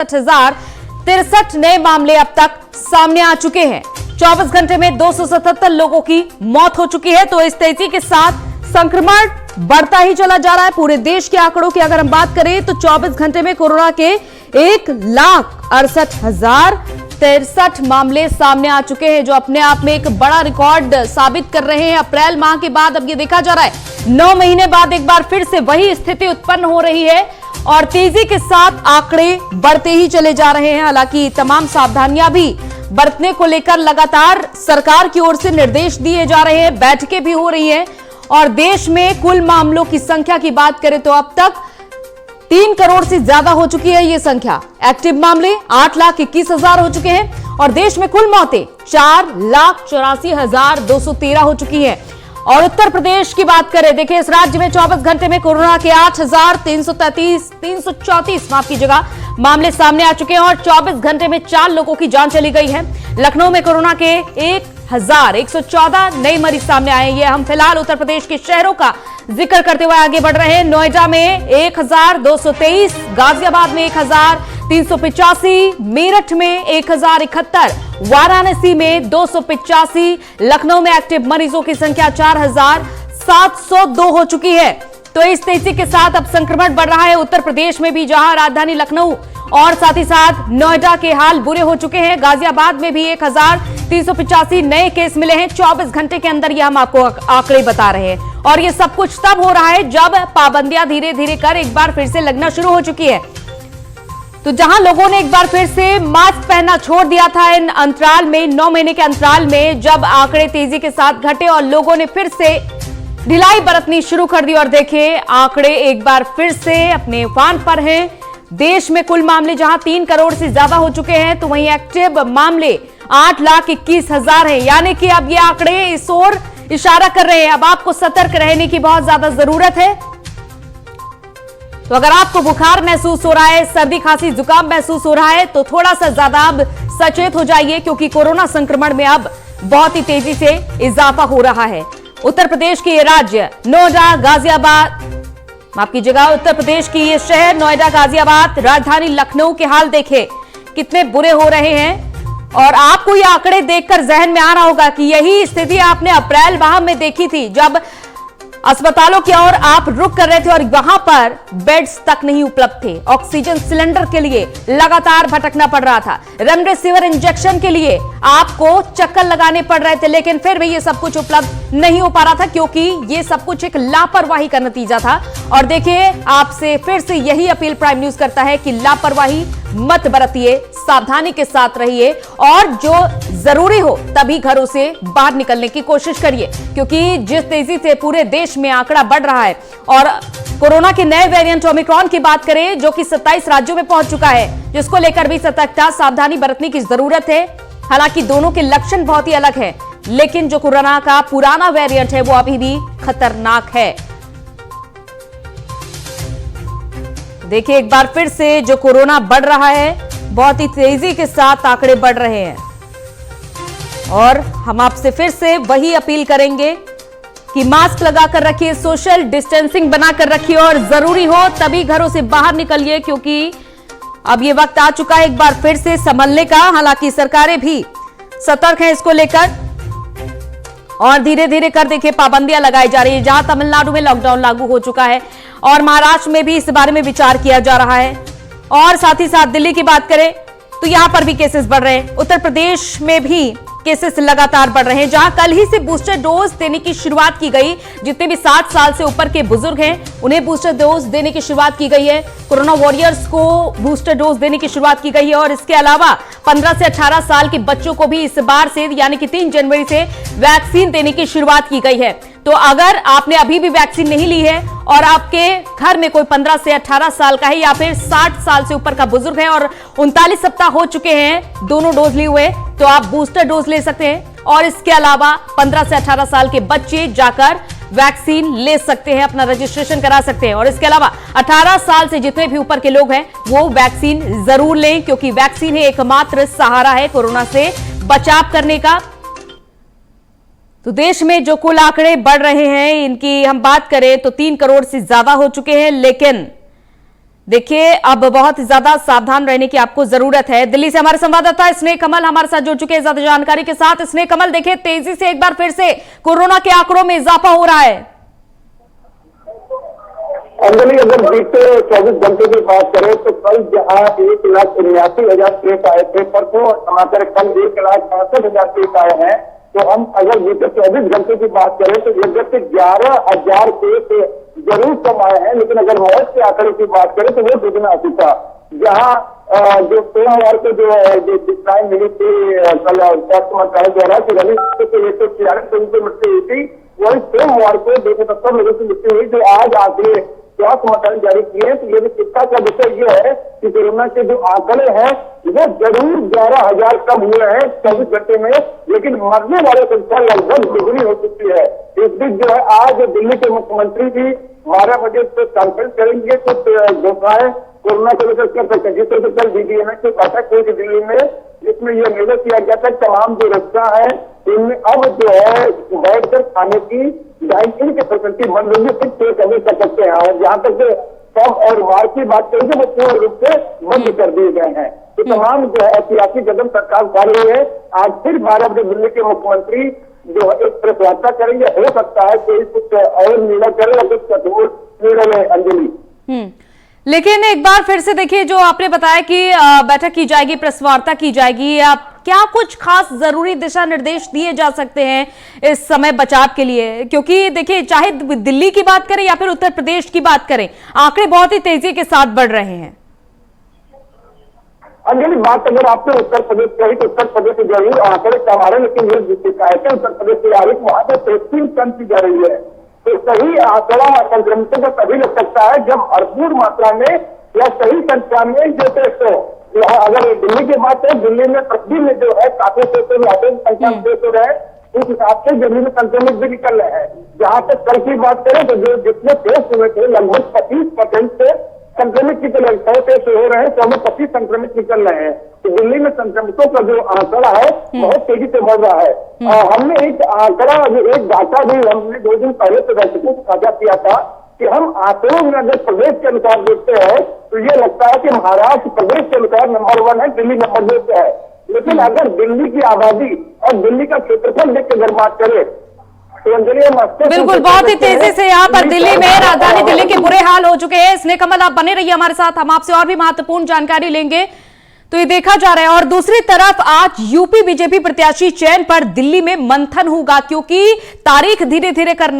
63 नए मामले अब तक सामने आ चुके हैं। 24 घंटे में 277 लोगों की मौत हो चुकी है। तो इस तेजी के साथ संक्रमण बढ़ता ही चला जा रहा है। पूरे देश के आंकड़ों की अगर हम बात करें तो 24 घंटे में कोरोना के 1,68,063 मामले सामने आ चुके हैं, जो अपने आप में एक बड़ा रिकॉर्ड साबित कर रहे हैं। अप्रैल माह के बाद अब ये देखा जा रहा है 9 महीने बाद एक बार फिर से वही स्थिति उत्पन्न हो रही है और तेजी के साथ आंकड़े बढ़ते ही चले जा रहे हैं। हालांकि तमाम सावधानियां भी बरतने को लेकर लगातार सरकार की ओर से निर्देश दिए जा रहे हैं, बैठकें भी हो रही हैं और देश में कुल मामलों की संख्या की बात करें तो अब तक 3 करोड़ से ज्यादा हो चुकी है ये संख्या। एक्टिव मामले 8,21,000 हो चुके हैं और देश में कुल मौतें 4,84,213 हो चुकी है। और उत्तर प्रदेश की बात करें, देखिए इस राज्य में 24 घंटे में कोरोना के 8,334 मामले सामने आ चुके हैं और 24 घंटे में 4 लोगों की जान चली गई है। लखनऊ में कोरोना के 1,114 नए मरीज सामने आए हैं। हम फिलहाल उत्तर प्रदेश के शहरों का जिक्र करते हुए आगे बढ़ रहे हैं। नोएडा में 1,223, गाजियाबाद में 1,385, मेरठ में 1,071, वाराणसी में 285, लखनऊ में एक्टिव मरीजों की संख्या 4,702 हो चुकी है। तो इस तेजी के साथ अब संक्रमण बढ़ रहा है उत्तर प्रदेश में भी, जहां राजधानी लखनऊ और साथ ही साथ नोएडा के हाल बुरे हो चुके हैं। गाजियाबाद में भी 1,385 नए केस मिले हैं 24 घंटे के अंदर, ये हम आपको आंकड़े बता रहे हैं। और ये सब कुछ तब हो रहा है जब पाबंदियां धीरे धीरे कर एक बार फिर से लगना शुरू हो चुकी है। तो जहां लोगों ने एक बार फिर से मास्क पहनना छोड़ दिया था इन अंतराल में, 9 महीने के अंतराल में, जब आंकड़े तेजी के साथ घटे और लोगों ने फिर से ढिलाई बरतनी शुरू कर दी और देखिए आंकड़े एक बार फिर से अपने उफान पर हैं। देश में कुल मामले जहां 3 करोड़ से ज्यादा हो चुके हैं तो वहीं एक्टिव मामले 8,21,000 हैं। यानी कि अब ये आंकड़े इस ओर इशारा कर रहे हैं। अब आपको सतर्क रहने की बहुत ज्यादा जरूरत है। तो अगर आपको बुखार महसूस हो रहा है, सर्दी खांसी जुकाम महसूस हो रहा है तो थोड़ा सा ज्यादा अब सचेत हो जाइए, क्योंकि कोरोना संक्रमण में अब बहुत ही तेजी से इजाफा हो रहा है। उत्तर प्रदेश के ये राज्य नोएडा, गाजियाबाद, माफ कीजिएगा, उत्तर प्रदेश की ये शहर नोएडा, गाजियाबाद, राजधानी लखनऊ के हाल देखे कितने बुरे हो रहे हैं। और आपको ये आंकड़े देखकर जहन में आ रहा होगा कि यही स्थिति आपने अप्रैल माह में देखी थी, जब अस्पतालों की ओर आप रुक कर रहे थे और वहां पर बेड्स तक नहीं उपलब्ध थे। ऑक्सीजन सिलेंडर के लिए लगातार भटकना पड़ रहा था। रेमडेसिविर इंजेक्शन के लिए आपको चक्कर लगाने पड़ रहे थे, लेकिन फिर भी ये सब कुछ उपलब्ध नहीं हो पा रहा था, क्योंकि ये सब कुछ एक लापरवाही का नतीजा था। और देखिए, आपसे फिर से यही अपील प्राइम न्यूज करता है कि लापरवाही मत बरतिए, सावधानी के साथ रहिए और जो जरूरी हो तभी घरों से बाहर निकलने की कोशिश करिए, क्योंकि जिस तेजी से पूरे देश में आंकड़ा बढ़ रहा है और कोरोना के नए वेरिएंट ओमिक्रॉन की बात करें जो कि 27 राज्यों में पहुंच चुका है, जिसको लेकर भी सतर्कता, सावधानी बरतने की जरूरत है। हालांकि दोनों के लक्षण बहुत ही अलग है, लेकिन जो कोरोना का पुराना वेरिएंट है वो अभी भी खतरनाक है। देखिए एक बार फिर से जो कोरोना बढ़ रहा है, बहुत ही तेजी के साथ आंकड़े बढ़ रहे हैं और हम आपसे फिर से वही अपील करेंगे कि मास्क लगाकर रखिए, सोशल डिस्टेंसिंग बनाकर रखिए और जरूरी हो तभी घरों से बाहर निकलिए, क्योंकि अब ये वक्त आ चुका है एक बार फिर से संभलने का। हालांकि सरकारें भी सतर्क हैं इसको लेकर और धीरे धीरे कर देखिए पाबंदियां लगाई जा रही है। जहां तमिलनाडु में लॉकडाउन लागू हो चुका है और महाराष्ट्र में भी इस बारे में विचार किया जा रहा है। और साथ ही साथ दिल्ली की बात करें तो यहां पर भी केसेस बढ़ रहे हैं। उत्तर प्रदेश में भी केसेस लगातार बढ़ रहे हैं, जहां कल ही से बूस्टर डोज देने की शुरुआत की गई। जितने भी 60 साल से ऊपर के बुजुर्ग हैं उन्हें बूस्टर डोज देने की शुरुआत की गई है। कोरोना वॉरियर्स को बूस्टर डोज देने की शुरुआत की गई है और इसके अलावा 15 से 18 साल के बच्चों को भी इस बार से यानी कि 3 जनवरी से वैक्सीन देने की शुरुआत की गई है। तो अगर आपने अभी भी वैक्सीन नहीं ली है और आपके घर में कोई 15 से 18 साल का है या फिर 60 साल से ऊपर का बुजुर्ग है और 39 सप्ताह हो चुके हैं दोनों डोज लिए हुए, तो आप बूस्टर डोज ले सकते हैं। और इसके अलावा 15 से 18 साल के बच्चे जाकर वैक्सीन ले सकते हैं, अपना रजिस्ट्रेशन करा सकते हैं। और इसके अलावा 18 साल से जितने भी ऊपर के लोग हैं वो वैक्सीन जरूर लें, क्योंकि वैक्सीन ही एकमात्र सहारा है कोरोना से बचाव करने का। तो देश में जो कुल आंकड़े बढ़ रहे हैं इनकी हम बात करें तो 3 करोड़ से ज्यादा हो चुके हैं, लेकिन देखिए, अब बहुत ज्यादा सावधान रहने की आपको जरूरत है। दिल्ली से हमारे संवाददाता स्नेह कमल हमारे साथ जुड़ चुके हैं ज्यादा जानकारी के साथ। स्नेह कमल, देखिए तेजी से एक बार फिर से कोरोना के आंकड़ों में इजाफा हो रहा है। अंजलि, अगर बीते 24 घंटे की बात करें तो कल जहां 1,79,000 केस आए थे, परसों समाचार कल 1,62,000 केस आए हैं। तो हम अगर बीते 24 घंटे की बात करें तो लगभग 11,000 केस जरूर कम आए हैं, लेकिन अगर मौत के आंकड़े की बात करें तो वो दुगना आ चुका। जहां जो सोमवार को जो दिशाएं मिली थी कल स्वास्थ्य मंत्रालय द्वारा कि रवि को 146 लोगों की मृत्यु हुई थी, वही सोमवार को 270 लोगों की मृत्यु हुई। जो आज आंकड़े स्वास्थ्य मंत्रालय जारी किए, तो ये भी चिंता का विषय ये है कि कोरोना के जो आंकड़े हैं वो जरूर 11,000 कम हुए हैं 24 घंटे में, लेकिन मरने वाले संख्या लगभग दुगनी हो चुकी है। इस बीच जो है आज दिल्ली के मुख्यमंत्री भी 12 बजे से कॉन्फ्रेंस करेंगे, कुछ घोषणाएं कोरोना को लेकर कर सकते हैं। जिस तरह से कल डीडीएमए की बैठक हुई थी दिल्ली में, जिसमें यह निर्णय किया गया था तमाम जो रेस्टोरेंट है इनमें अब जो है बैठकर खाने की डाइनिंग की फैसिलिटी बंद होगी, फिर टेक अवे कर सकते हैं। और जहां तक पब और बार की बात करेंगे वो पूर्ण रूप से बंद कर दिए गए हैं। तो तमाम जो है ऐतिहासिक कदम सरकार उठा रही है। आज फिर 12 बजे दिल्ली के मुख्यमंत्री जो एक प्रेस वार्ता करेंगे, हो सकता है कोई कुछ और निर्णय करे या कुछ कठोर निर्णय है। अंजलि, लेकिन एक बार फिर से देखिए, जो आपने बताया कि बैठक की जाएगी, प्रेस वार्ता की जाएगी, क्या कुछ खास जरूरी दिशा निर्देश दिए जा सकते हैं इस समय बचाव के लिए? क्योंकि देखिए, चाहे दिल्ली की बात करें या फिर उत्तर प्रदेश की बात करें, आंकड़े बहुत ही तेजी के साथ बढ़ रहे हैं। अंजलि, बात अगर आपने उत्तर प्रदेश कही तो उत्तर प्रदेश से जरूर आंकड़े कम आ रहे हैं, लेकिन ये शिकायतें उत्तर प्रदेश से आ रही है, वहां पर टेस्टिंग कम की जा रही है। तो सही आंकड़ा संक्रमितों को तभी लग सकता है जब भरपूर मात्रा में या सही संख्या में जो टेस्ट हो। अगर दिल्ली की बात है, दिल्ली में प्रतिदिन जो है काफी टेस्ट संख्या में टेस्ट हो रहे हैं, उस हिसाब से दिल्ली में संक्रमित भी निकल रहे हैं। जहां तक कल की बात करें तो जो जितने टेस्ट हुए थे लगभग 25% से संक्रमित निकल रहे, 100 टेस्ट हो रहे हैं तो हमें 25 संक्रमित निकल रहे हैं। तो दिल्ली में संक्रमितों का जो आंकड़ा है बहुत तेजी से बढ़ रहा है। हमने एक आंकड़ा, एक डाटा भी हमने 2 दिन पहले से दर्शकों को साझा किया था कि हम आंकड़ों में अगर प्रदेश के अनुसार देखते हैं तो ये लगता है कि महाराष्ट्र प्रदेश के अनुसार नंबर 1 है, दिल्ली नंबर 2 पे है। लेकिन अगर दिल्ली की आबादी और दिल्ली का क्षेत्रफल देख के अगर बात करें तो बिल्कुल बहुत ही तेजी से यहाँ पर दिल्ली में, राजधानी दिल्ली के बुरे हाल हो चुके हैं। स्नेह कमल, आप बने रहिए हमारे साथ, हम आपसे और भी महत्वपूर्ण जानकारी लेंगे। तो ये देखा जा रहा है। और दूसरी तरफ आज यूपी बीजेपी प्रत्याशी चयन पर दिल्ली में मंथन होगा, क्योंकि तारीख धीरे धीरे करना